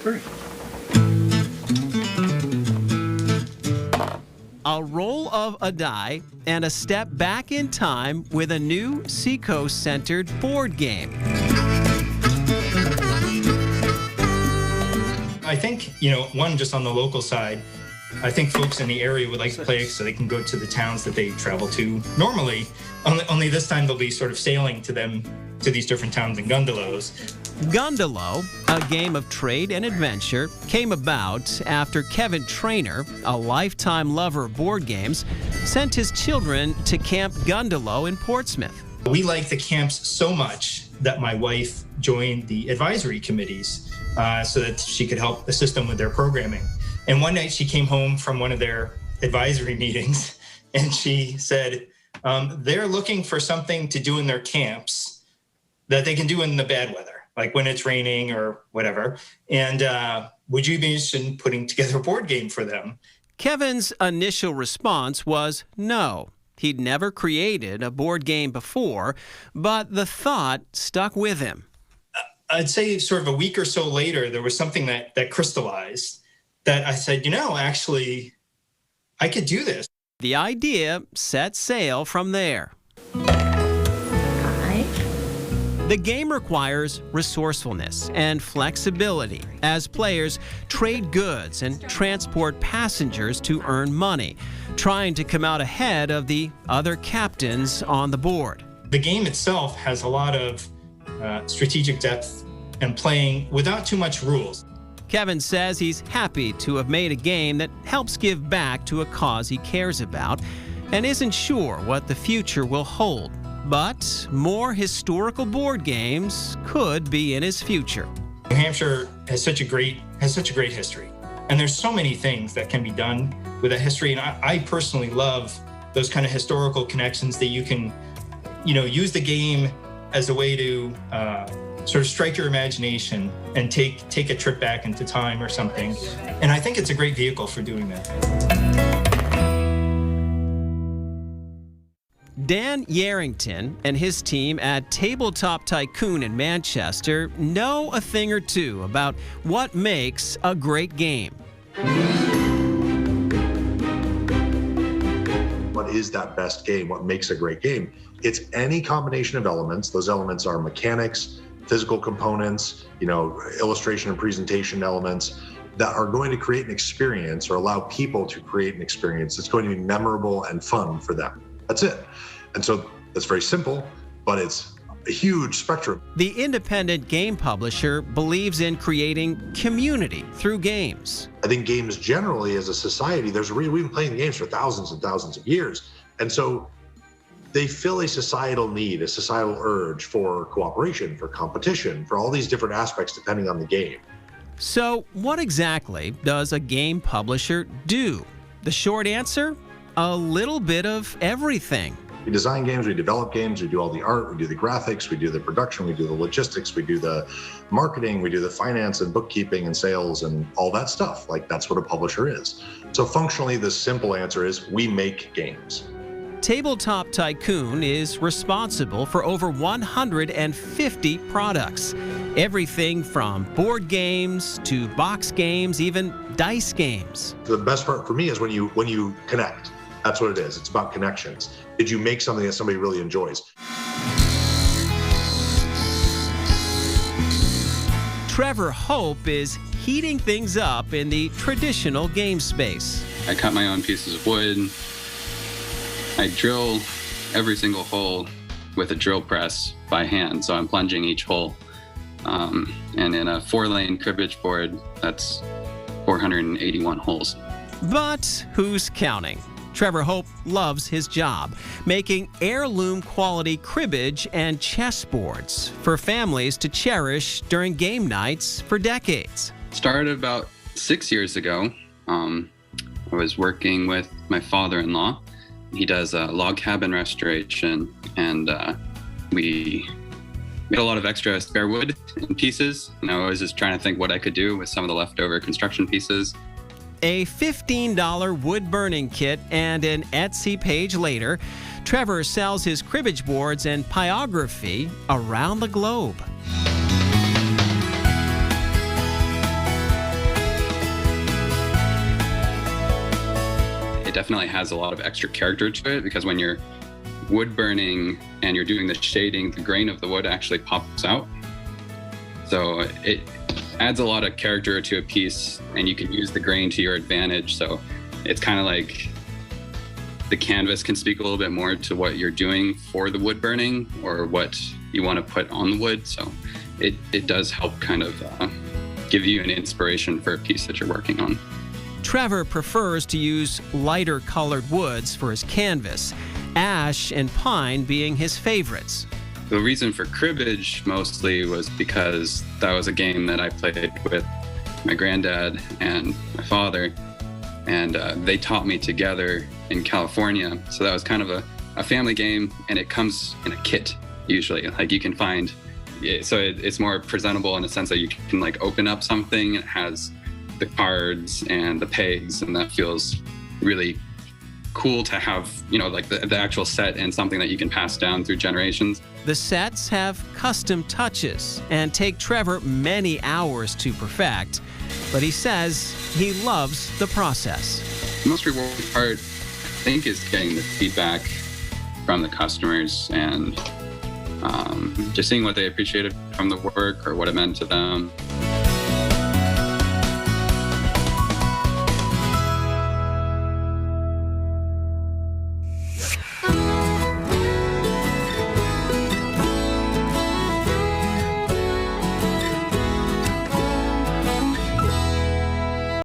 great. A roll of a die and a step back in time with a new Seacoast-centered board game. I think, one, just on the local side, I think folks in the area would like to play so they can go to the towns that they travel to normally. Only this time they'll be sort of sailing to these different towns in gondolas. Gondolo, a game of trade and adventure, came about after Kevin Trainer, a lifetime lover of board games, sent his children to Camp Gondolo in Portsmouth. We like the camps so much that my wife joined the advisory committees so that she could help assist them with their programming. And one night she came home from one of their advisory meetings and she said, they're looking for something to do in their camps that they can do in the bad weather, like when it's raining or whatever. And would you be interested in putting together a board game for them? Kevin's initial response was no. He'd never created a board game before, but the thought stuck with him. I'd say sort of a week or so later, there was something that crystallized that I said, actually, I could do this. The idea set sail from there. The game requires resourcefulness and flexibility as players trade goods and transport passengers to earn money, trying to come out ahead of the other captains on the board. The game itself has a lot of strategic depth and playing without too much rules. Kevin says he's happy to have made a game that helps give back to a cause he cares about and isn't sure what the future will hold. But more historical board games could be in his future. New Hampshire has such a great history. And there's so many things that can be done with that history. And I personally love those kind of historical connections that you can, use the game as a way to sort of strike your imagination and take a trip back into time or something. And I think it's a great vehicle for doing that. Dan Yarrington and his team at Tabletop Tycoon in Manchester know a thing or two about what makes a great game. What is that best game? What makes a great game? It's any combination of elements. Those elements are mechanics, physical components, illustration and presentation elements that are going to create an experience or allow people to create an experience that's going to be memorable and fun for them. That's it. And so that's very simple, but it's a huge spectrum. The independent game publisher believes in creating community through games. I think games generally as a society, we've been playing games for thousands and thousands of years. And so they fill a societal need, a societal urge for cooperation, for competition, for all these different aspects depending on the game. So what exactly does a game publisher do? The short answer? A little bit of everything. We design games, we develop games, we do all the art, we do the graphics, we do the production, we do the logistics, we do the marketing, we do the finance and bookkeeping and sales and all that stuff. Like, that's what a publisher is. So functionally, the simple answer is we make games. Tabletop Tycoon is responsible for over 150 products. Everything from board games to box games, even dice games. The best part for me is when you connect. That's what it is. It's about connections. Did you make something that somebody really enjoys? Trevor Hope is heating things up in the traditional game space. I cut my own pieces of wood. I drill every single hole with a drill press by hand, so I'm plunging each hole. And in a 4-lane cribbage board, that's 481 holes. But who's counting? Trevor Hope loves his job, making heirloom quality cribbage and chessboards for families to cherish during game nights for decades. Started about 6 years ago. I was working with my father-in-law. He does log cabin restoration, and we made a lot of extra spare wood and pieces. And I was just trying to think what I could do with some of the leftover construction pieces. A $15 wood burning kit and an Etsy page later, Trevor sells his cribbage boards and pyrography around the globe. definitely has a lot of extra character to it, because when you're wood burning and you're doing the shading, the grain of the wood actually pops out. So it adds a lot of character to a piece, and you can use the grain to your advantage. So it's kind of like the canvas can speak a little bit more to what you're doing for the wood burning or what you want to put on the wood. So it does help kind of give you an inspiration for a piece that you're working on. Trevor prefers to use lighter colored woods for his canvas, ash and pine being his favorites. The reason for cribbage mostly was because that was a game that I played with my granddad and my father, and they taught me together in California. So that was kind of a family game, and it comes in a kit usually. Like you can find, so it's more presentable in a sense that you can like open up something, and it has the cards and the pegs, and that feels really cool to have, you know, like the actual set and something that you can pass down through generations. The sets have custom touches and take Trevor many hours to perfect, but he says he loves the process. The most rewarding part, I think, is getting the feedback from the customers and just seeing what they appreciated from the work or what it meant to them.